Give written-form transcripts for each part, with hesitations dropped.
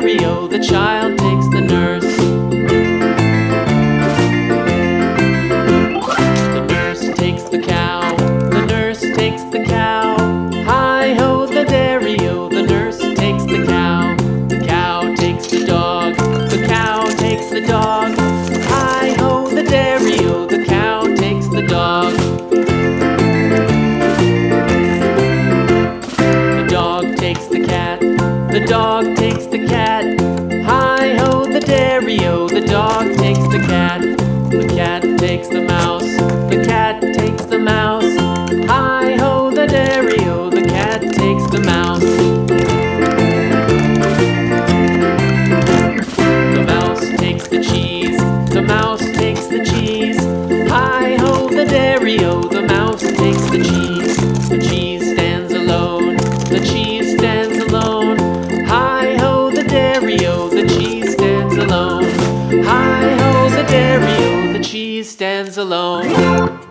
stereo, the child takes the nurse. The nurse takes the cow, the nurse takes the cow. Hi-ho, the dairy-o, the nurse takes the cow. The cow takes the dog, the cow takes the dog. Hi-ho, the dairy-o, the cow takes the dog. The dog takes the cat, the dog takes the cat. Hi-ho, the dairy-o, the dog takes the cat. The cat takes the mouse, the cat takes the mouse. Hi-ho, the dairy-o, the cat takes the mouse. The mouse takes the cheese, the mouse takes the cheese. Hi-ho, the dairy-o, the mouse takes the cheese. The cheese stands alone, the cheese stands alone. Hi-ho, the dairy-o, the cheese stands alone. Hi-ho, the dairy-o, the cheese stands alone.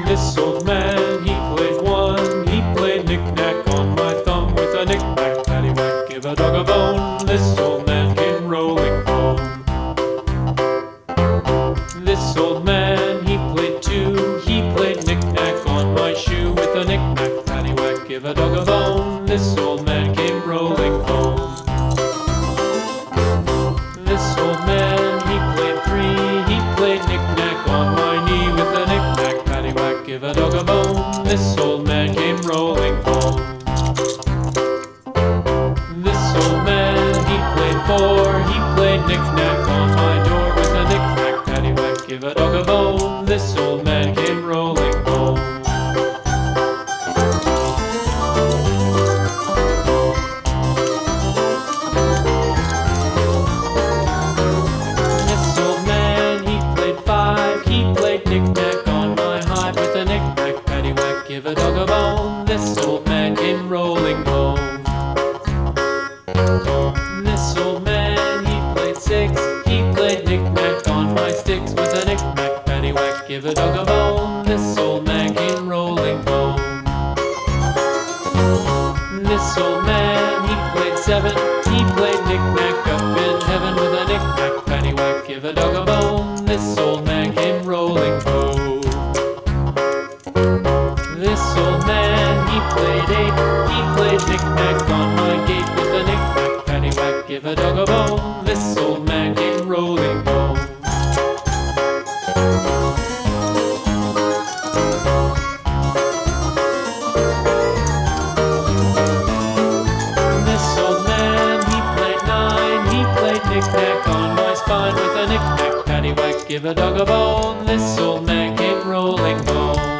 This old man, he played one. He played knick-knack on my thumb with a knick-knack, paddywhack, give a dog a bone. This old man came rolling home. This old man, he played two. He played knick-knack on my shoe with a knick-knack, paddywhack, give a dog a bone. This old man came rolling home. This old man, he played three. He played knick-knack on my knee with a knick-knack, paddywhack, give a dog a bone. This old man came rolling home. This old man, he played four. He played knick-knack on my door with a knick-knack, paddywhack, give a dog a bone. This old man came rolling home. This old man, he played five. He played knick-knack on my hive with a knick-knack, paddywhack, give a dog a bone. This old man came rolling home. This old man, he played six. He played knick-knack on my sticks with a knick-knack, paddywhack, give a dog a bone. This old man came rolling home. This old man, he played 7, he played knick-knack up in heaven with a knick-knack, paddywhack, give a dog a bone. This old man came rolling home. This old man, he played 8, he played knick-knack on my gate with a knick-knack, paddywhack, give a dog a bone. This old man came rolling home. This old man, he played 9, he played knick-knack on my spine with a knick-knack, paddywhack, give a dog a bone. This old man came rolling home.